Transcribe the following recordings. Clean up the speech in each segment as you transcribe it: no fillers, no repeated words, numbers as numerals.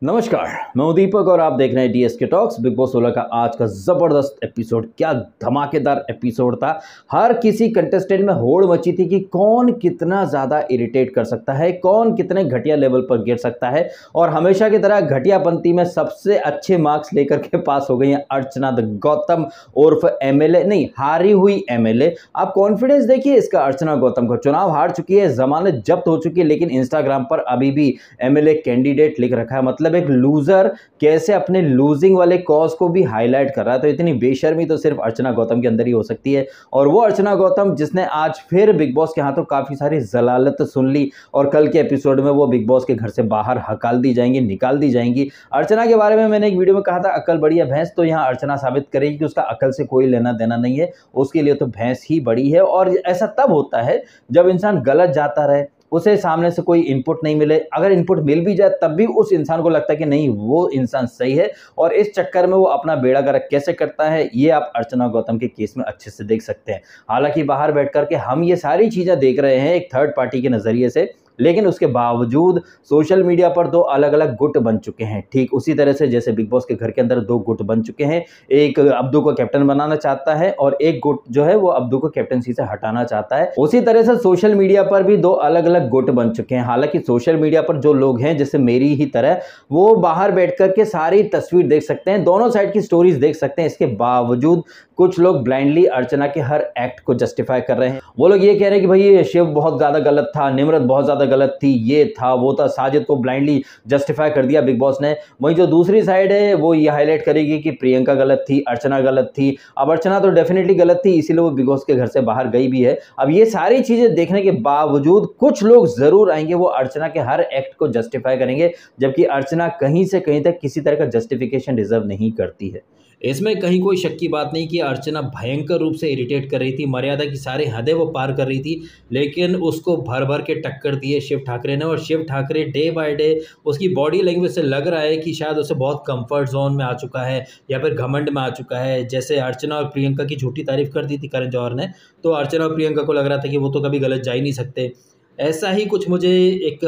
नमस्कार, मैं हूं दीपक और आप देख रहे हैं डीएसके टॉक्स। बिग बॉस 16 का आज का ज़बरदस्त एपिसोड, क्या धमाकेदार एपिसोड था। हर किसी कंटेस्टेंट में होड़ मची थी कि कौन कितना ज़्यादा इरिटेट कर सकता है, कौन कितने घटिया लेवल पर गिर सकता है। और हमेशा की तरह घटियापंती में सबसे अच्छे मार्क्स लेकर के पास हो गई हैं अर्चना द गौतम उर्फ एमएलए, नहीं हारी हुई एमएलए। आप कॉन्फिडेंस देखिए इसका अर्चना गौतम का। चुनाव हार चुकी है, जमानत जब्त हो चुकी है, लेकिन इंस्टाग्राम पर अभी भी एमएलए कैंडिडेट लिख रखा है। मतलब एक लूजर कैसे अपने लूजिंग वाले कॉज को भी हाईलाइट कर रहा है। तो इतनी बेशर्मी तो सिर्फ अर्चना गौतम के अंदर ही हो सकती है। और वो अर्चना गौतम जिसने आज फिर बिग बॉस के हाथों काफी सारी जलालत सुन ली और कल के एपिसोड में वो बिग बॉस के घर से बाहर हकाल दी जाएंगी, निकाल दी जाएंगी। अर्चना के बारे में मैंने एक वीडियो में कहा था अकल बड़ी है भैंस, तो यहाँ अर्चना साबित करेगी कि उसका अकल से कोई लेना देना नहीं है, उसके लिए तो भैंस ही बड़ी है। और ऐसा तब होता है जब इंसान गलत जाता रहे, उसे सामने से कोई इनपुट नहीं मिले, अगर इनपुट मिल भी जाए तब भी उस इंसान को लगता है कि नहीं वो इंसान सही है, और इस चक्कर में वो अपना बेड़ा गर्क कैसे करता है ये आप अर्चना गौतम के केस में अच्छे से देख सकते हैं। हालांकि बाहर बैठ करके हम ये सारी चीजें देख रहे हैं एक थर्ड पार्टी के नजरिए से, लेकिन उसके बावजूद सोशल मीडिया पर दो अलग अलग गुट बन चुके हैं। ठीक उसी तरह से जैसे बिग बॉस के घर के अंदर दो गुट बन चुके हैं, एक अब्दू को कैप्टन बनाना चाहता है और एक गुट जो है वो अब्दू को कैप्टनसी से हटाना चाहता है। उसी तरह से सोशल मीडिया पर भी दो अलग अलग गुट बन चुके हैं। हालांकि सोशल मीडिया पर जो लोग हैं जैसे मेरी ही तरह, वो बाहर बैठ करके सारी तस्वीर देख सकते हैं, दोनों साइड की स्टोरीज देख सकते हैं। इसके बावजूद कुछ लोग ब्लाइंडली अर्चना के हर एक्ट को जस्टिफाई कर रहे हैं। वो लोग ये कह रहे हैं कि भाई ये शिव बहुत ज्यादा गलत था, निम्रत बहुत ज्यादा गलत थी, ये था वो था, साजिद को ब्लाइंडली जस्टिफाई कर दिया बिग बॉस ने। वहीं जो दूसरी साइड है वो ये हाईलाइट करेगी कि प्रियंका गलत थी, अर्चना गलत थी। अब अर्चना तो डेफिनेटली गलत थी, इसीलिए वो बिग बॉस के घर से बाहर गई भी है। अब ये सारी चीजें देखने के बावजूद कुछ लोग जरूर आएंगे, वो अर्चना के हर एक्ट को जस्टिफाई करेंगे, जबकि अर्चना कहीं से कहीं तक किसी तरह का जस्टिफिकेशन डिजर्व नहीं करती है। इसमें कहीं कोई शक की बात नहीं कि अर्चना भयंकर रूप से इरिटेट कर रही थी, मर्यादा की सारी हदें वो पार कर रही थी, लेकिन उसको भर भर के टक्कर दिए शिव ठाकरे ने। और Shiv Thakare day by day उसकी बॉडी लैंग्वेज से लग रहा है कि शायद उसे बहुत कंफर्ट जोन में आ चुका है या फिर घमंड में आ चुका है। जैसे अर्चना और प्रियंका की झूठी तारीफ कर दी थी करण जौहर ने, तो अर्चना और प्रियंका को लग रहा था कि वो तो कभी गलत जा ही नहीं सकते। ऐसा ही कुछ मुझे एक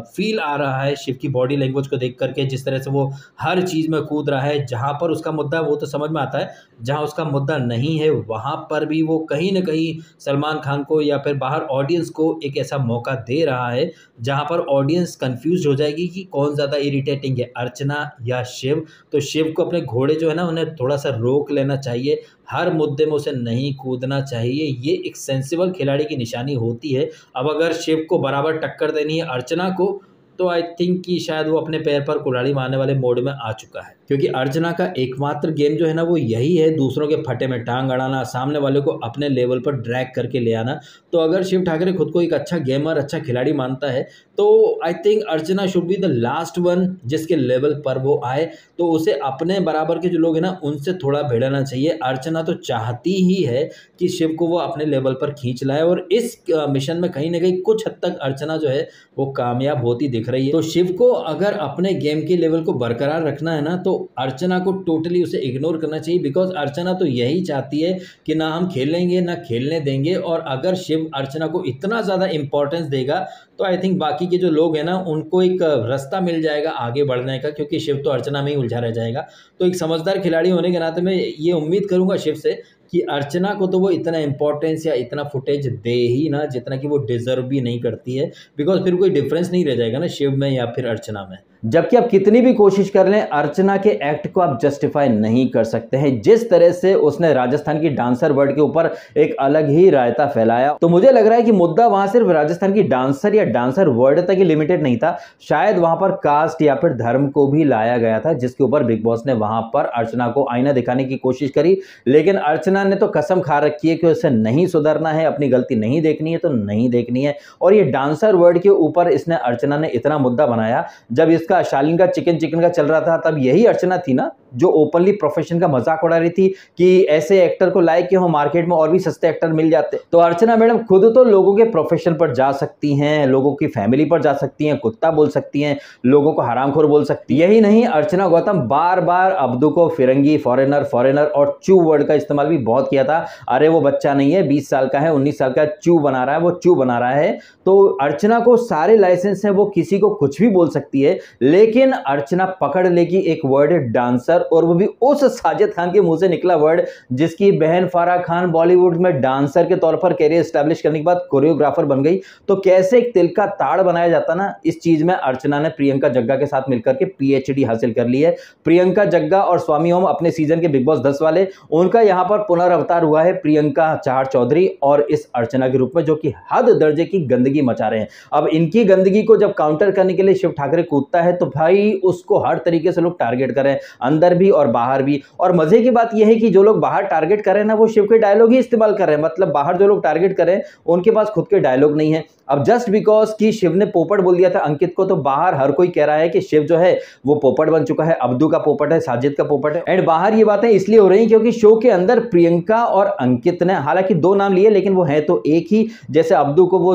फील आ रहा है शिव की बॉडी लैंग्वेज को देख करके, जिस तरह से वो हर चीज़ में कूद रहा है। जहाँ पर उसका मुद्दा वो तो समझ में आता है, जहाँ उसका मुद्दा नहीं है वहाँ पर भी वो कहीं ना कहीं सलमान खान को या फिर बाहर ऑडियंस को एक ऐसा मौका दे रहा है जहाँ पर ऑडियंस कंफ्यूज हो जाएगी कि कौन ज़्यादा इरिटेटिंग है, अर्चना या शिव। तो शिव को अपने घोड़े जो है ना उन्हें थोड़ा सा रोक लेना चाहिए, हर मुद्दे में उसे नहीं कूदना चाहिए। ये एक सेंसिबल खिलाड़ी की निशानी होती है। अब अगर शिव को बराबर टक्कर देनी है अर्चना को, तो आई थिंक कि शायद वो अपने पैर पर कुल्हाड़ी मारने वाले मोड में आ चुका है, क्योंकि अर्चना का एकमात्र गेम जो है ना वो यही है, दूसरों के फटे में टांग अड़ाना, सामने वाले को अपने लेवल पर ड्रैग करके ले आना। तो अगर शिव ठाकरे खुद को एक अच्छा गेमर, अच्छा खिलाड़ी मानता है, तो I think Archana should be the last one जिसके लेवल पर वो आए। तो उसे अपने बराबर के जो लोग हैं ना उनसे थोड़ा भिड़ना चाहिए। अर्चना तो चाहती ही है कि शिव को वो अपने लेवल पर खींच लाए, और इस मिशन में कहीं ना कहीं कुछ हद तक अर्चना जो है वो कामयाब होती दिख रही है। तो शिव को अगर अपने गेम के लेवल को बरकरार रखना है ना, तो अर्चना को टोटली उसे इग्नोर करना चाहिए, बिकॉज अर्चना तो यही चाहती है कि ना हम खेलेंगे ना खेलने देंगे। और अगर शिव अर्चना को इतना ज़्यादा इंपॉर्टेंस देगा तो आई थिंक बाकी के जो लोग हैं ना उनको एक रास्ता मिल जाएगा आगे बढ़ने का, क्योंकि शिव तो अर्चना में ही उलझा रह जाएगा। तो एक समझदार खिलाड़ी होने के नाते मैं ये उम्मीद करूंगा शिव से कि अर्चना को तो वो इतना इंपॉर्टेंस या इतना फुटेज दे ही ना जितना कि वो डिजर्व भी नहीं करती है, बिकॉज फिर कोई डिफरेंस नहीं रह जाएगा ना शिव में या फिर अर्चना में। जबकि आप कितनी भी कोशिश कर लें अर्चना के एक्ट को आप जस्टिफाई नहीं कर सकते हैं। जिस तरह से उसने राजस्थान की डांसर वर्ड के ऊपर एक अलग ही रायता फैलाया, तो मुझे लग रहा है कि मुद्दा वहां सिर्फ राजस्थान की डांसर या डांसर वर्ड तक ही लिमिटेड नहीं था, शायद वहां पर कास्ट या फिर धर्म को भी लाया गया था, जिसके ऊपर बिग बॉस ने वहां पर अर्चना को आईना दिखाने की कोशिश करी। लेकिन अर्चना ने तो कसम खा रखी है कि उसे नहीं सुधरना है, अपनी गलती नहीं देखनी है तो नहीं देखनी है। और ये डांसर वर्ड के ऊपर इसने अर्चना ने इतना मुद्दा बनाया, जब इसका शालीन का चिकन का चल रहा था तब यही अर्चना थी ना जो ओपनली प्रोफेशन का मजाक उड़ा रही थी कि ऐसे एक्टर को लाइक क्यों हो, मार्केट में और भी सस्ते एक्टर मिल जाते। तो अर्चना मैडम खुद तो लोगों के प्रोफेशन पर जा सकती हैं, लोगों की फैमिली पर जा सकती हैं, कुत्ता बोल सकती हैं, लोगों को हरामखोर बोल सकती है। यही नहीं, अर्चना गौतम बार बार अब्दू को फिरंगी, फॉरेनर और चू वर्ड का इस्तेमाल भी बहुत किया था। अरे वो बच्चा नहीं है, 20 साल का है, 19 साल का, चू बना रहा है, वो चू बना रहा है। तो अर्चना को सारे लाइसेंस हैं, वो किसी को कुछ भी बोल सकती है, लेकिन अर्चना पकड़ लेगी एक वर्ड डांसर, और वो भी उस साजिद खान के मुंह से निकला वर्ड जिसकी बहन फारा खान बॉलीवुड में डांसर के तौर पर कैरियर एस्टैब्लिश करने के बाद कोरियोग्राफर बन गई। तो कैसे एक तिल का ताड़ बनाया जाता ना, इस चीज में अर्चना ने प्रियंका जग्गा के साथ मिलकर के पीएचडी हासिल कर ली है। प्रियंका जग्गा और स्वामी ओम अपने सीजन के बिग बॉस 10 वाले, उनका यहां पर पुनर्अवतार हुआ है प्रियंका चहार चौधरी और इस अर्चना के रूप में, जो कि हद दर्जे की गंदगी मचा रहे हैं। अब इनकी गंदगी को जब काउंटर करने के लिए शिव ठाकरे कूदता है तो भाई उसको हर तरीके से लोग टारगेट करें, अंदर भी और बाहर भी। और मजे की बात यह है कि जो लोग बाहर टारगेट कर रहे हैं ना, वो शिव के डायलॉग ही इस्तेमाल कर रहे हैं। मतलब बाहर जो लोग टारगेट कर रहे हैं उनके पास खुद के डायलॉग नहीं है। अब जस्ट बिकॉज कि शिव ने पोपट बोल दिया था अंकित को, तो बाहर हर कोई कह रहा है कि शिव जो है वो पोपट बन चुका है, अब्दू का पोपट है, साजिद का पोपट है। एंड बाहर ये बातें इसलिए हो रही हैं क्योंकि शो के अंदर प्रियंका और अंकित ने हालांकि 2 नाम लिए, लेकिन वो है तो एक ही। जैसे अब्दू को वो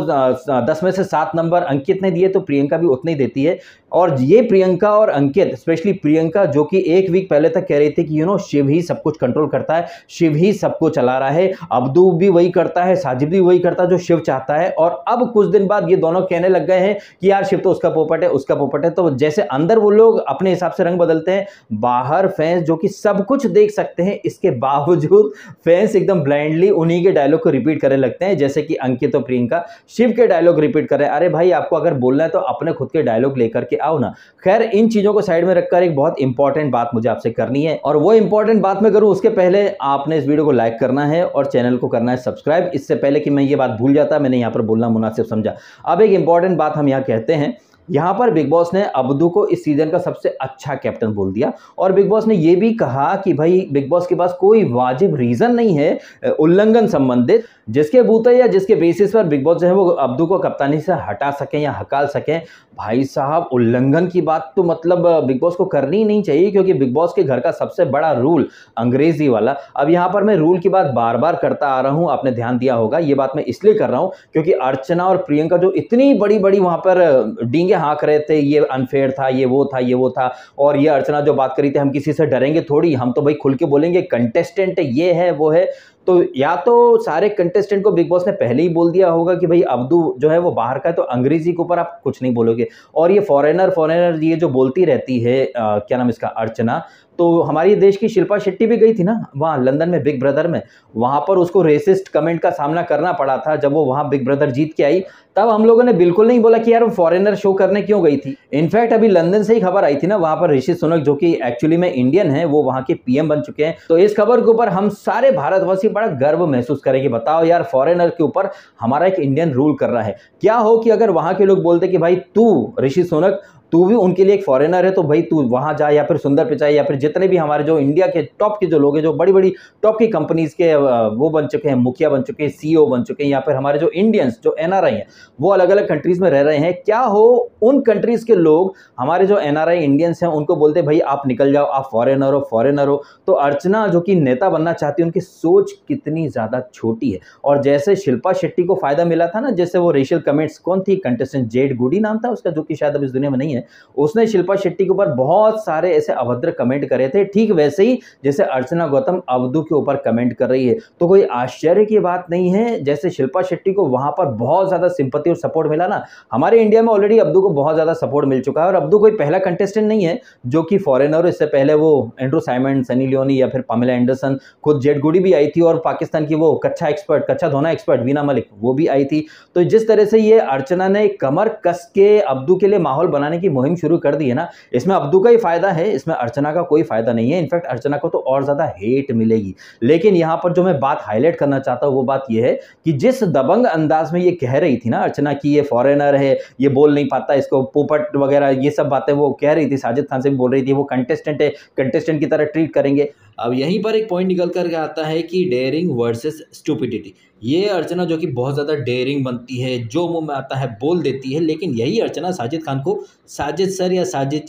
10 में से 7 नंबर अंकित ने दिए, तो प्रियंका भी उतने ही देती है। और ये प्रियंका और अंकित, स्पेशली प्रियंका जो कि 1 वीक पहले तक कह रही थी कि शिव ही सब कुछ कंट्रोल करता है, शिव ही सब कुछ चला रहा है, अब्दू भी वही करता है, साजिद भी वही करता है जो शिव चाहता है। और अब कुछ दिन बाद ये दोनों कहने लग गए हैं कि यार शिव तो उसका पोपट है, उसका पोपट है। तो जैसे अंदर वो लोग अपने हिसाब से रंग बदलते हैं, बाहर फैंस जो कि सब कुछ देख सकते हैं, इसके बावजूद फैंस एकदम ब्लाइंडली उन्हीं के डायलॉग को रिपीट करने लगते हैं। जैसे कि अंकित और प्रियंका शिव के डायलॉग रिपीट कर रहे हैं। अरे भाई, आपको अगर बोलना है तो अपने खुद के डायलॉग लेकर के आओ ना। खैर, इन चीजों को साइड में रखकर एक बहुत इंपॉर्टेंट बात मुझे आपसे करनी है, और वो इंपॉर्टेंट बात मैं करूं उसके पहले आपने इस वीडियो को लाइक करना है और चैनल को करना है सब्सक्राइब। इससे पहले कि मैं ये बात भूल जाता, मैंने यहां पर बोलना मुनासिब समझा। अब एक इंपॉर्टेंट बात हम यहां कहते हैं, यहां पर बिग बॉस ने अब्दू को इस सीजन का सबसे अच्छा कैप्टन बोल दिया, और बिग बॉस ने यह भी कहा कि भाई बिग बॉस के पास कोई वाजिब रीजन नहीं है उल्लंघन संबंधित, जिसके बूते या जिसके बेसिस पर बिग बॉस जो है वो अब्दू को कप्तानी से हटा सकें या हकाल सकें। भाई साहब, उल्लंघन की बात तो मतलब बिग बॉस को करनी ही नहीं चाहिए, क्योंकि बिग बॉस के घर का सबसे बड़ा रूल अंग्रेजी वाला। अब यहां पर मैं रूल की बात बार बार करता आ रहा हूं, आपने ध्यान दिया होगा। ये बात मैं इसलिए कर रहा हूं क्योंकि अर्चना और प्रियंका जो इतनी बड़ी बड़ी वहां पर डींगे हाँक रहे थे, ये अनफेयर था, ये वो था, ये वो था। और ये अर्चना जो बात करी थी, हम किसी से डरेंगे थोड़ी, हम तो भाई खुल के बोलेंगे, कंटेस्टेंट ये है वो है। तो या तो सारे कंटेस्टेंट को बिग बॉस ने पहले ही बोल दिया होगा कि भाई अब्दू जो है वो बाहर का है, तो अंग्रेजी के ऊपर आप कुछ नहीं बोलोगे। और ये फॉरेनर ये जो बोलती रहती है, क्या नाम इसका, अर्चना, तो हमारी देश की शिल्पा शेट्टी भी गई थी ना वहाँ लंदन में बिग ब्रदर में, वहाँ पर उसको रेसिस्ट कमेंट का सामना करना पड़ा था जब वो वहाँ बिग ब्रदर जीत के आई। तब हम लोगों ने बिल्कुल नहीं बोला कि यार वो फॉरेनर शो करने क्यों गई थी। इनफैक्ट अभी लंदन से ही खबर आई थी ना, वहाँ पर ऋषि सुनक जो कि एक्चुअली में इंडियन है, वो वहाँ के पीएम बन चुके हैं। तो इस खबर के ऊपर हम सारे भारतवासी बड़ा गर्व महसूस करेंगे। बताओ यार, फॉरेनर के ऊपर हमारा एक इंडियन रूल कर रहा है। क्या हो कि अगर वहाँ के लोग बोलते कि भाई तू ऋषि सुनक, तू भी उनके लिए एक फॉरेनर है, तो भाई तू वहां जा, या फिर सुंदर पिचाई, या फिर जितने भी हमारे जो इंडिया के टॉप के जो लोग हैं, जो बड़ी बड़ी टॉप की कंपनीज के वो बन चुके हैं, मुखिया बन चुके हैं, सीईओ बन चुके हैं, या फिर हमारे जो इंडियंस जो एनआरआई हैं वो अलग अलग कंट्रीज में रह रहे हैं, क्या हो उन कंट्रीज के लोग हमारे जो एनआरआई इंडियंस हैं उनको बोलते भाई आप निकल जाओ, आप फॉरेनर हो। तो अर्चना जो कि नेता बनना चाहती है, उनकी सोच कितनी ज्यादा छोटी है। और जैसे शिल्पा शेट्टी को फायदा मिला था ना, जैसे वो रेशियल कमेंट्स, कौन थी कंटेस्टेंट, जेड गुडी नाम था उसका, जो कि शायद अब इस दुनिया में नहीं है, उसने शिल्पा शेट्टी के ऊपर बहुत सारे ऐसे अभद्र कमेंट करे थे, ठीक वैसे ही जैसे अर्चना गौतम अब्दू के ऊपर कमेंट कर रही है। तो कोई आश्चर्य की बात नहीं है, जैसे शिल्पा शेट्टी को वहां पर बहुत ज्यादा सिंपैथी और सपोर्ट मिला ना, हमारे इंडिया में ऑलरेडी अब्दू को बहुत ज्यादा सपोर्ट मिल चुका है। और अब्दू कोई पहला कंटेस्टेंट नहीं है जो कि फॉरेनर, इससे पहले वो एंड्रू साइमन, सनी लियोनी, या फिर पामेला एंडरसन, खुद जेड गुडी भी आई थी, और पाकिस्तान की वो कच्चा धोना एक्सपर्ट वीना मलिक, वो भी आई थी। तो जिस तरह से ये अर्चना ने कमर कस के अब्दू के लिए माहौल बनाने की मुहिम शुरू कर दी है ना, इसमें अब्दू का ही फायदा है, इसमें अर्चना का कोई फायदा नहीं है। इनफैक्ट अर्चना को तो और ज्यादा हेट मिलेगी। लेकिन यहां पर जो मैं बात हाईलाइट करना चाहता हूं वो बात यह है कि जिस दबंग अंदाज में ये कह रही थी ना अर्चना की ये फॉरेनर है, ये बोल नहीं पाता, इसको पोपट वगैरह ये सब बातें वो कह रही थी, साजिद खान से भी बोल रही थी, वो कंटेस्टेंट है, कंटेस्टेंट की तरह ट्रीट करेंगे। अब यहीं पर एक पॉइंट निकल कर आता है कि डेयरिंग वर्सेस स्टूपिडिटी। ये अर्चना जो कि बहुत ज़्यादा डेयरिंग बनती है, जो मुँह में आता है बोल देती है, लेकिन यही अर्चना साजिद खान को साजिद सर या साजिद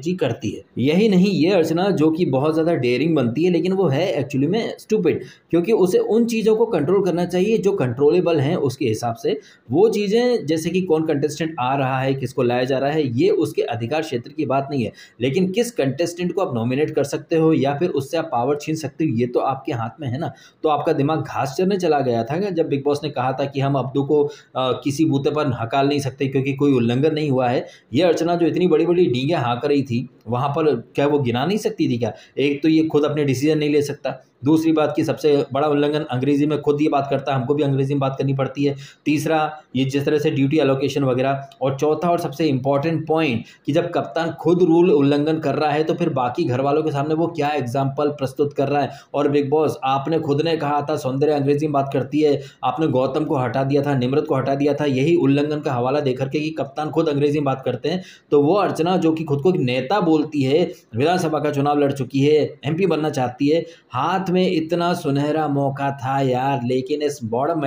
जी करती है। यही नहीं, ये अर्चना जो कि बहुत ज़्यादा डेयरिंग बनती है, लेकिन वो है एक्चुअली में स्टूपिड, क्योंकि उसे उन चीज़ों को कंट्रोल करना चाहिए जो कंट्रोलेबल हैं उसके हिसाब से। वो चीज़ें जैसे कि कौन कंटेस्टेंट आ रहा है, किसको लाया जा रहा है, ये उसके अधिकार क्षेत्र की बात नहीं है। लेकिन किस कंटेस्टेंट को आप नॉमिनेट कर सकते हो या फिर उससे आप पावर छीन सकते हो, ये तो आपके हाथ में है ना। तो आपका दिमाग घास चरने चला गया था क्या जब बिग बॉस ने कहा था कि हम अब्दू को किसी बूते पर हकाल नहीं सकते क्योंकि कोई उल्लंघन नहीं हुआ है। ये अर्चना जो इतनी बड़ी बड़ी डींगे हाँक रही थी वहां पर, क्या वो गिना नहीं सकती थी क्या? एक तो ये खुद अपने डिसीजन नहीं ले सकता, दूसरी बात की सबसे बड़ा उल्लंघन अंग्रेजी में खुद ये बात करता है, हमको भी अंग्रेजी में बात करनी पड़ती है। तीसरा, ये जिस तरह से ड्यूटी एलोकेशन वगैरह, और चौथा और सबसे इंपॉर्टेंट पॉइंट कि जब कप्तान खुद रूल उल्लंघन कर रहा है तो फिर बाकी घर वालों के सामने वो क्या एग्जाम्पल प्रस्तुत कर रहा है। और बिग बॉस, आपने खुद ने कहा था सौंदर्य अंग्रेजी में बात करती है, आपने गौतम को हटा दिया था, निम्रत को हटा दिया था, यही उल्लंघन का हवाला देकर के कि कप्तान खुद अंग्रेजी में बात करते हैं। तो वो अर्चना जो कि खुद को एक नेता बोलती है, विधानसभा का चुनाव लड़ चुकी है, एमपी बनना चाहती है, हाथ में इतना सुनहरा मौका था यार, लेकिन इस बॉडम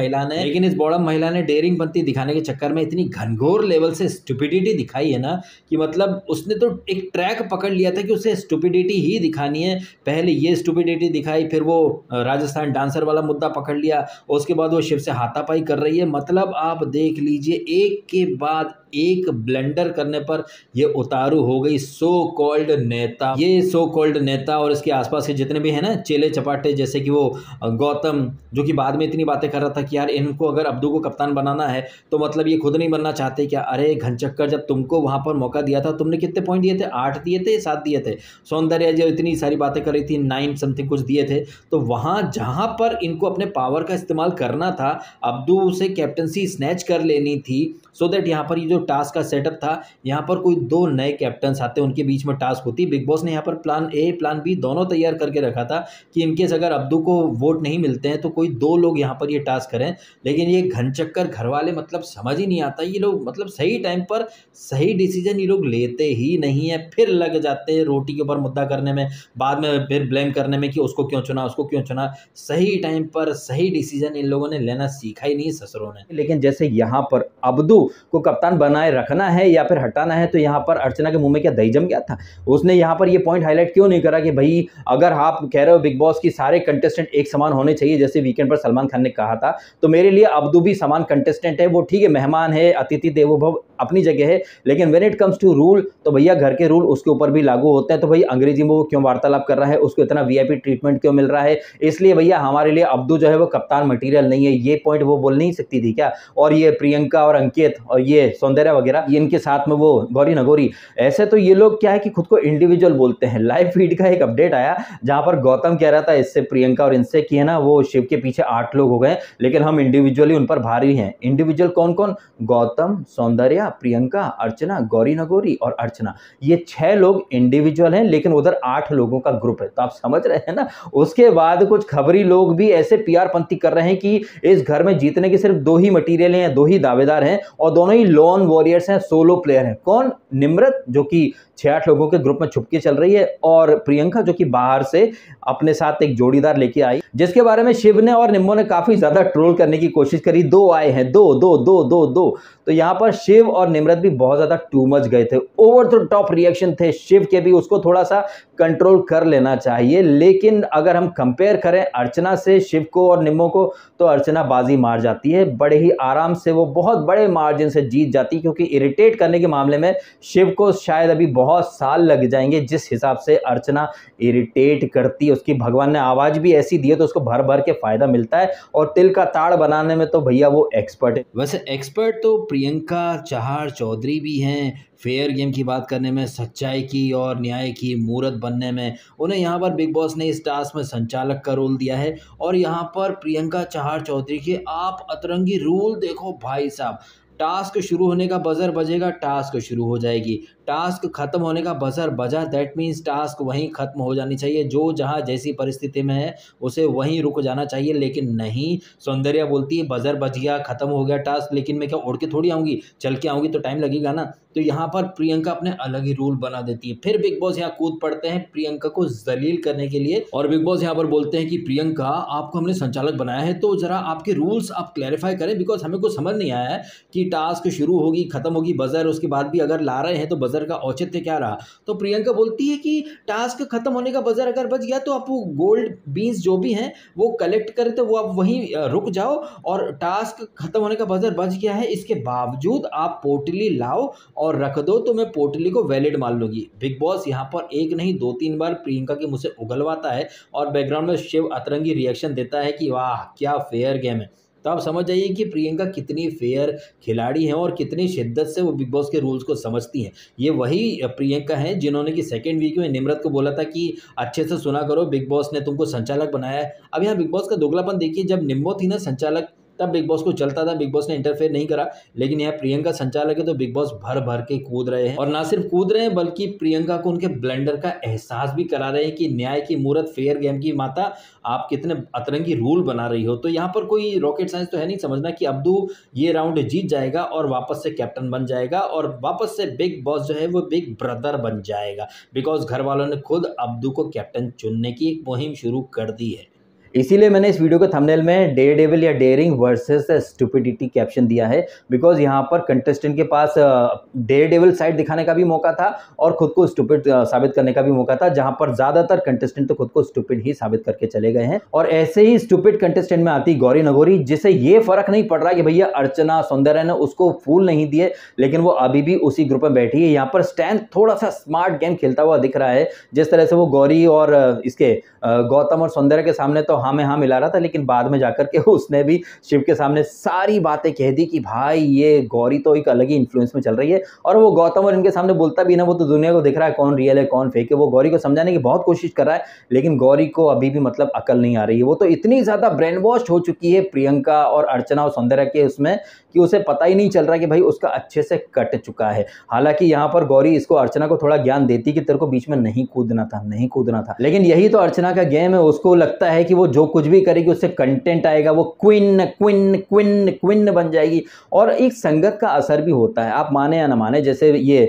महिला ने डेयरिंग बनती दिखाने के चक्कर में इतनी घनघोर लेवल से स्टुपिडिटी दिखाई है ना, कि मतलब उसने तो एक ट्रैक पकड़ लिया था कि उसे स्टुपिडिटी ही दिखानी है। पहले ये स्टुपिडिटी दिखाई, फिर वो राजस्थान डांसर वाला मुद्दा पकड़ लिया, उसके बाद वो शिव से हाथापाई कर रही है। मतलब आप देख लीजिए, एक के बाद एक ब्लेंडर करने पर ये उतारू हो गई सो कॉल्ड नेता। ये सो कॉल्ड नेता और इसके आसपास के जितने भी हैं ना चेले चपाटे, जैसे कि वो गौतम जो कि बाद में इतनी बातें कर रहा था कि यार इनको अगर अब्दू को कप्तान बनाना है तो मतलब ये खुद नहीं बनना चाहते क्या? अरे घनचक्कर, जब तुमको वहां पर मौका दिया था तुमने कितने पॉइंट दिए थे? 8 दिए थे, 7 दिए थे। सौंदर्य जो इतनी सारी बातें कर रही थी 9 समथिंग कुछ दिए थे। तो वहां जहां पर इनको अपने पावर का इस्तेमाल करना था, अब्दू से कैप्टनसी स्नैच कर लेनी थी, सो दैट यहाँ पर ये जो टास्क का सेटअप था, यहाँ पर कोई 2 नए कैप्टन्स आते, उनके बीच में टास्क होती। बिग बॉस ने यहाँ पर प्लान ए प्लान बी दोनों तैयार करके रखा था कि इनकेस अगर अब्दू को वोट नहीं मिलते हैं तो कोई 2 लोग यहाँ पर ये टास्क करें। लेकिन ये घनचक्कर घर वाले, मतलब समझ ही नहीं आता, ये लोग मतलब सही टाइम पर सही डिसीजन ये लोग लेते ही नहीं है, फिर लग जाते हैं रोटी के ऊपर मुद्दा करने में, बाद में फिर ब्लेम करने में कि उसको क्यों चुना, उसको क्यों चुना। सही टाइम पर सही डिसीजन इन लोगों ने लेना सीखा ही नहीं ससुरों ने। लेकिन जैसे यहाँ पर अब्दू को कप्तान बनाए रखना है या फिर हटाना है, तो यहाँ पर अर्चना के मुंह में क्या दही जम गया था? उसने यहाँ पर ये पॉइंट हाईलाइट क्यों नहीं करा कि भाई अगर आप कह रहे हो बिग बॉस की सारे कंटेस्टेंट एक समान होने चाहिए, जैसे वीकेंड पर सलमान खान ने कहा था, तो मेरे लिए अब्दू भी समान कंटेस्टेंट है। वो ठीक है, मेहमान है, अतिथि देवो भव अपनी जगह है, लेकिन when it comes to rule, तो भैया घर के रूल उसके ऊपर भी लागू होते हैं। तो भाई अंग्रेजी में वो क्यों वार्तालाप कर रहा है, उसको इतना वीआईपी ट्रीटमेंट क्यों मिल रहा है? इसलिए भैया हमारे लिए अब्दू जो है वो कप्तान मटेरियल नहीं है। ये पॉइंट वो बोल नहीं सकती थी क्या? और ये प्रियंका और अंकित और ये सौंदर्य वगैरह, ये इनके साथ में वो गौरी नगौरी, ऐसे तो ये लोग क्या है कि खुद को इंडिविजुअल बोलते हैं। लाइव फीड का एक अपडेट आया जहां पर गौतम कह रहा था इससे प्रियंका और इनसे कि है ना वो शिव के पीछे 8 लोग हो गए, लेकिन हम इंडिविजुअली उन पर भारी हैं। इंडिविजुअल कौन कौन? गौतम, सौंदर्य, प्रियंका, अर्चना, गौरी नगौरी और अर्चना, ये 6 लोग इंडिविजुअल हैं, लेकिन उधर 8 लोगों का ग्रुप है। तो आप समझ रहे हैं ना। उसके बाद कुछ खबरी लोग भी ऐसे पीआर पंथी कर रहे हैं कि इस घर में जीतने के सिर्फ 2 ही मटीरियल हैं, 2 ही दावेदार हैं और दोनों ही लॉन वॉरियर्स हैं, सोलो प्लेयर हैं। कौन? निम्रत जो कि 6-8 लोगों के ग्रुप में छुपके चल रही है, और प्रियंका जो कि बाहर से अपने साथ एक जोड़ीदार लेके आई, जिसके बारे में शिव ने और निम्मो ने काफी ज्यादा ट्रोल करने की कोशिश करी। 2 आए हैं, 2 2 2 2 2। तो यहाँ पर शिव और निम्रत भी बहुत ज्यादा टू मच गए थे, ओवर द टॉप रिएक्शन थे शिव के भी, उसको थोड़ा सा कंट्रोल कर लेना चाहिए। लेकिन अगर हम कंपेयर करें अर्चना से शिव को और निम्मो को, तो अर्चना बाजी मार जाती है, बड़े ही आराम से वो बहुत बड़े मार्जिन से जीत जाती है, क्योंकि इरिटेट करने के मामले में शिव को शायद अभी बहुत साल लग जाएंगे। जिस हिसाब से अर्चना इरिटेट करती है, उसकी भगवान ने आवाज भी ऐसी दी है तो उसको भर भर के फायदा मिलता है, और तिल का ताड़ बनाने में तो भैया वो एक्सपर्ट है। वैसे एक्सपर्ट तो प्रियंका चहार चौधरी भी हैं, फेयर गेम की बात करने में, सच्चाई की और न्याय की मूरत बनने में। उन्हें यहाँ पर बिग बॉस ने इस टास्क में संचालक का रोल दिया है, और यहाँ पर प्रियंका चहार चौधरी के आप अतरंगी रूल देखो भाई साहब। टास्क शुरू होने का बजर बजेगा, टास्क शुरू हो जाएगी, टास्क खत्म होने का बजर बजा, दैट मीन्स टास्क वहीं खत्म हो जानी चाहिए। जो जहां जैसी परिस्थिति में है उसे वहीं रुक जाना चाहिए। लेकिन नहीं, सौंदर्या बोलती है बजर बज गया, खत्म हो गया टास्क, लेकिन मैं क्या उड़ के थोड़ी आऊँगी, चल के आऊँगी तो टाइम लगेगा ना। तो यहाँ पर प्रियंका अपने अलग ही रूल बना देती है। फिर बिग बॉस यहाँ कूद पड़ते हैं प्रियंका को जलील करने के लिए, और बिग बॉस यहाँ पर बोलते हैं कि प्रियंका, आपको हमने संचालक बनाया है तो जरा आपके रूल्स आप क्लैरिफाई करें, बिकॉज हमें कुछ समझ नहीं आया है कि टास्क शुरू होगी, खत्म होगी बजर, उसके बाद भी अगर ला रहे हैं तो बजर का औचित्य क्या रहा। तो प्रियंका बोलती है कि टास्क खत्म होने का बजर अगर बज गया तो आप वो गोल्ड बीन्स जो भी हैं वो कलेक्ट करें, तो वो आप वहीं रुक जाओ, और टास्क खत्म होने का बजर बज गया है इसके बावजूद आप पोटली लाओ और रख दो, तो मैं पोटली को वैलिड मान लूंगी। बिग बॉस यहाँ पर एक नहीं 2-3 बार प्रियंका के मुंह से उगलवाता है, और बैकग्राउंड में शिव अतरंगी रिएक्शन देता है कि वाह क्या फेयर गेम है। तो आप समझ जाइए कि प्रियंका कितनी फेयर खिलाड़ी हैं और कितनी शिद्दत से वो बिग बॉस के रूल्स को समझती हैं। ये वही प्रियंका हैं जिन्होंने कि सेकंड वीक में निम्रत को बोला था कि अच्छे से सुना करो, बिग बॉस ने तुमको संचालक बनाया है। अब यहाँ बिग बॉस का दोगलापन देखिए, जब निम्मो थी ना संचालक तब बिग बॉस को चलता था, बिग बॉस ने इंटरफेयर नहीं करा, लेकिन यहाँ प्रियंका संचालक है तो बिग बॉस भर भर के कूद रहे हैं, और ना सिर्फ कूद रहे हैं बल्कि प्रियंका को उनके ब्लेंडर का एहसास भी करा रहे हैं कि न्याय की मूरत, फेयर गेम की माता, आप कितने अतरंगी रूल बना रही हो। तो यहाँ पर कोई रॉकेट साइंस तो है नहीं समझना कि अब्दू ये राउंड जीत जाएगा और वापस से कैप्टन बन जाएगा, और वापस से बिग बॉस जो है वो बिग ब्रदर बन जाएगा, बिकॉज घर वालों ने खुद अब्दू को कैप्टन चुनने की एक मुहिम शुरू कर दी है। इसीलिए मैंने इस वीडियो के थंबनेल में डेयर डेविल या डेयरिंग वर्सेस स्टुपिडिटी कैप्शन दिया है, बिकॉज यहाँ पर कंटेस्टेंट के पास डेयर डेविल साइड दिखाने का भी मौका था और खुद को स्टुपिड साबित करने का भी मौका था, जहाँ पर ज़्यादातर कंटेस्टेंट तो खुद को स्टुपिड ही साबित करके चले गए हैं। और ऐसे ही स्टुपिड कंटेस्टेंट में आती गौरी नगोरी, जिसे ये फर्क नहीं पड़ रहा कि भैया अर्चना सौंदर्य ने उसको फूल नहीं दिए, लेकिन वो अभी भी उसी ग्रुप में बैठी है। यहाँ पर स्टैन थोड़ा सा स्मार्ट गेम खेलता हुआ दिख रहा है, जिस तरह से वो गौरी और इसके गौतम और सौंदर्य के सामने तो हाँ में हाँ मिला रहा था, लेकिन बाद में जाकर के उसने भी शिव के सामने सारी बातें कह दी कि भाई ये गौरी तो एक अलग ही इन्फ्लुएंस में चल रही है, और वो गौतम और इनके सामने बोलता भी ना, वो तो दुनिया को दिख रहा है कौन रियल है कौन फेक है। वो गौरी को समझाने की बहुत कोशिश कर रहा है, लेकिन गौरी को अभी भी मतलब अकल नहीं आ रही है। वो तो इतनी ज़्यादा ब्रेन वॉश हो चुकी है प्रियंका और अर्चना और सौंदर्य के उसमें कि उसे पता ही नहीं चल रहा कि भाई उसका अच्छे से कट चुका है। हालांकि यहाँ पर गौरी इसको अर्चना को थोड़ा ज्ञान देती कि तेरे को बीच में नहीं कूदना था, नहीं कूदना था, लेकिन यही तो अर्चना का गेम है। उसको लगता है कि वो जो कुछ भी करेगी उससे कंटेंट आएगा, वो क्वीन क्वीन क्वीन क्वीन बन जाएगी, और एक संगत का असर भी होता है, आप माने या ना माने। जैसे ये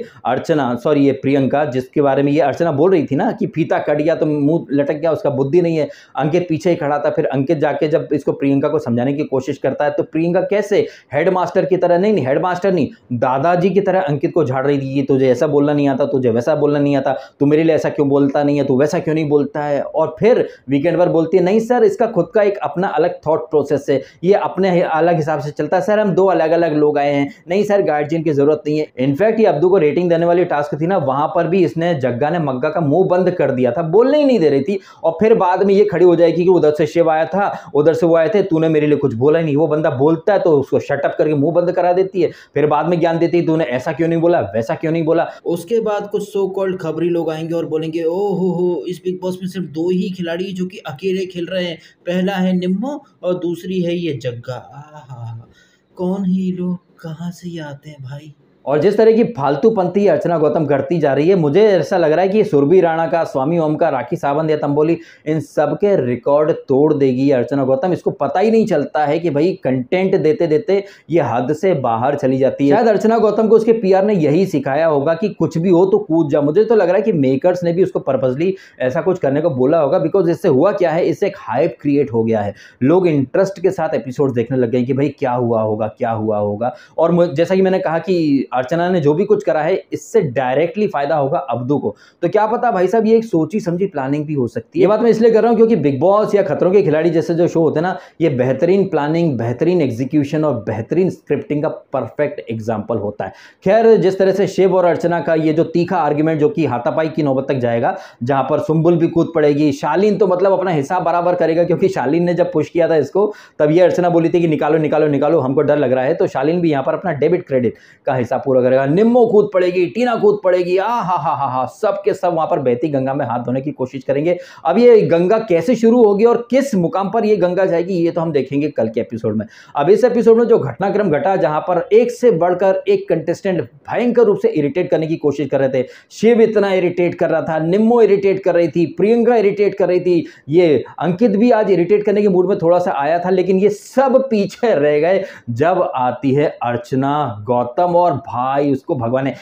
ये प्रियंका, जिसके बारे में ये अर्चना बोल रही थी ना कि फीता कट गया तो मुंह लटक गया, उसका बुद्धि नहीं है। अंकित पीछे ही खड़ा था, फिर अंकित जाके जब इसको प्रियंका को समझाने की कोशिश करता है तो प्रियंका कैसे हेडमास्टर की तरह, नहीं हेडमास्टर नहीं, दादाजी की तरह अंकित को झाड़ रही थी कि तुझे ऐसा बोलना नहीं आता, तुझे वैसा बोलना नहीं आता, तू मेरे लिए ऐसा क्यों बोलता नहीं है, तू वैसा क्यों नहीं बोलता है। और फिर वीकेंड पर बोलती है नहीं सर, इसका खुद का एक अपना अलग थॉट प्रोसेस है, ये अपने अलग हिसाब से चलता है सर, हम दो अलग अलग लोग आए हैं, नहीं सर गार्जियन की जरूरत नहीं है। इनफैक्ट ये अब्दू को रेटिंग देने वाली टास्क थी ना, वहां पर भी इसने जग्गा ने मग्गा का मुंह बंद कर दिया था, बोलने ही नहीं दे रही थी, और फिर बाद में ये खड़ी हो जाएगी कि उधर से शिव आया था, उधर से वो आए थे, तूने मेरे लिए कुछ बोला ही नहीं। वो बंदा बोलता है तो उसको शटअप करके मुंह बंद करा देती है, फिर बाद में ज्ञान देती है तूने ऐसा क्यों नहीं बोला, वैसा क्यों नहीं बोला। उसके बाद कुछ सो कॉल्ड खबरी लोग आएंगे और बोलेंगे ओ हो इस बिग बॉस में सिर्फ दो ही खिलाड़ी जो कि अकेले खेल रहे हैं, पहला है निम्मो और दूसरी है ये जग्गा। आहा, कौन हीरो कहाँ से ये आते हैं भाई। और जिस तरह की फालतू पंथी अर्चना गौतम करती जा रही है, मुझे ऐसा लग रहा है कि सुरभि राणा का, स्वामी ओम का, राखी सावंत या तंबोली, इन सब के रिकॉर्ड तोड़ देगी अर्चना गौतम। इसको पता ही नहीं चलता है कि भाई कंटेंट देते देते ये हद से बाहर चली जाती है। शायद अर्चना गौतम को उसके पीआर ने यही सिखाया होगा कि कुछ भी हो तो कूद जा। मुझे तो लग रहा है कि मेकर्स ने भी उसको पर्पसली ऐसा कुछ करने को बोला होगा, बिकॉज इससे हुआ क्या है, इससे एक हाइप क्रिएट हो गया है, लोग इंटरेस्ट के साथ एपिसोड देखने लग गए कि भाई क्या हुआ होगा क्या हुआ होगा। और जैसा कि मैंने कहा कि अर्चना ने जो भी कुछ करा है इससे डायरेक्टली फायदा होगा अब्दू को, तो क्या पता भाई साहब ये एक सोची समझी प्लानिंग भी हो सकती है। ये बात मैं इसलिए कर रहा हूं क्योंकि बिग बॉस या खतरों के खिलाड़ी जैसे जो शो होते हैं ना, ये बेहतरीन प्लानिंग, बेहतरीन एग्जीक्यूशन और बेहतरीन स्क्रिप्टिंग का परफेक्ट एग्जाम्पल होता है। खैर, जिस तरह से शिव और अर्चना का ये जो तीखा आर्ग्यूमेंट जो कि हाथापाई की नौबत तक जाएगा, जहां पर सुम्बुल भी कूद पड़ेगी, शालीन तो मतलब अपना हिसाब बराबर करेगा, क्योंकि शालीन ने जब पुश किया था इसको तब ये अर्चना बोली थी कि निकालो निकालो निकालो, हमको डर लग रहा है, तो शालीन भी यहाँ पर अपना डेबिट क्रेडिट का हिसाब पूरा करेगा। निम्मो कूद पड़ेगी, टीना कूद पड़ेगी, हा सब के सब वहां पर बहती गंगा में हाथ धोने की कोशिश करेंगे। अब ये गंगा कैसे शुरू होगी और किस मुकाम पर ये गंगा जाएगी, ये तो हम देखेंगे कल के एपिसोड में। अब इस एपिसोड में जो घटनाक्रम घटा, जहां पर एक से बढ़कर एक कंटेस्टेंट भयंकर रूप से इरिटेट करने की कोशिश कर रहे थे। शिव इतना इरिटेट कर रहा था, निम्मो इरिटेट कर रही थी, प्रियंका इरिटेट कर रही थी, ये अंकित भी आज इरिटेट करने के मूड में थोड़ा सा आया था, लेकिन ये सब पीछे रह गए जब आती है अर्चना गौतम। और भाई उसको भगवान ने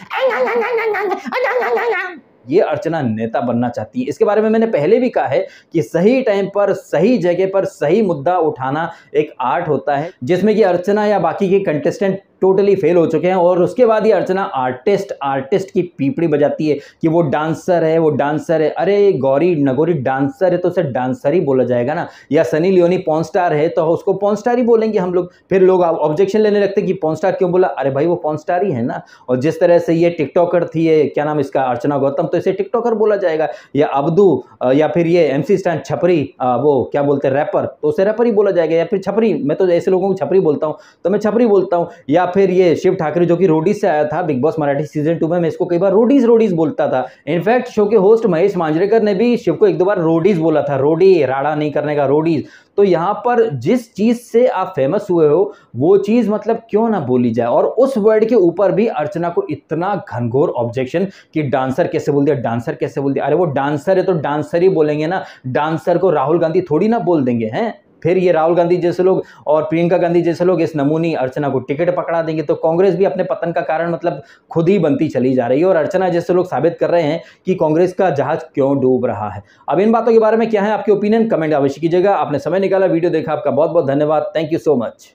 ये अर्चना नेता बनना चाहती है। इसके बारे में मैंने पहले भी कहा है कि सही टाइम पर सही जगह पर सही मुद्दा उठाना एक आर्ट होता है, जिसमें कि अर्चना या बाकी के कंटेस्टेंट टोटली फेल हो चुके हैं और उसके बाद ये अर्चना आर्टिस्ट की पीपड़ी बजाती है कि वो डांसर है। अरे गौरी नगौरी डांसर है तो उसे डांसर ही बोला जाएगा ना, या सनी लियोनी पॉर्न स्टार है तो उसको पॉर्न स्टार ही बोलेंगे हम लोग। फिर लोग ऑब्जेक्शन लेने लगते कि पॉर्न स्टार क्यों बोला, अरे भाई वो पॉर्न स्टार ही है ना। और जिस तरह से ये टिकटॉकर थी, ये क्या नाम इसका, अर्चना गौतम, तो इसे टिकटॉकर बोला जाएगा, या अब्दू या फिर ये MC स्टैन छपरी, वो क्या बोलते हैं रैपर, तो उसे रैपर ही बोला जाएगा, या फिर छपरी, मैं तो ऐसे लोगों को छपरी बोलता हूँ तो मैं छपरी बोलता हूँ। या फिर ये शिव ठाकरे जो कि रोडीज से आया था बिग बॉस मराठी सीजन 2 में, मैं इसको कई बार रोडीज बोलता था। इनफैक्ट शो के होस्ट महेश मांजरेकर ने भी शिव को एक दो बार रोडीज बोला था, रोडी राड़ा नहीं करने का, रोडीज। तो यहाँ पर जिस चीज से आप फेमस हुए हो वो चीज मतलब क्यों ना बोली जाए। और उस वर्ड के ऊपर भी अर्चना को इतना घनघोर ऑब्जेक्शन कि डांसर कैसे बोल दिया। अरे वो डांसर है तो डांसर ही बोलेंगे ना, डांसर को राहुल गांधी थोड़ी ना बोल देंगे हैं। फिर ये राहुल गांधी जैसे लोग और प्रियंका गांधी जैसे लोग इस नमूनी अर्चना को टिकट पकड़ा देंगे तो कांग्रेस भी अपने पतन का कारण मतलब खुद ही बनती चली जा रही है। और अर्चना जैसे लोग साबित कर रहे हैं कि कांग्रेस का जहाज क्यों डूब रहा है। अब इन बातों के बारे में क्या है आपके ओपिनियन, कमेंट अवश्य कीजिएगा। आपने समय निकाला, वीडियो देखा, आपका बहुत बहुत धन्यवाद। Thank you so much.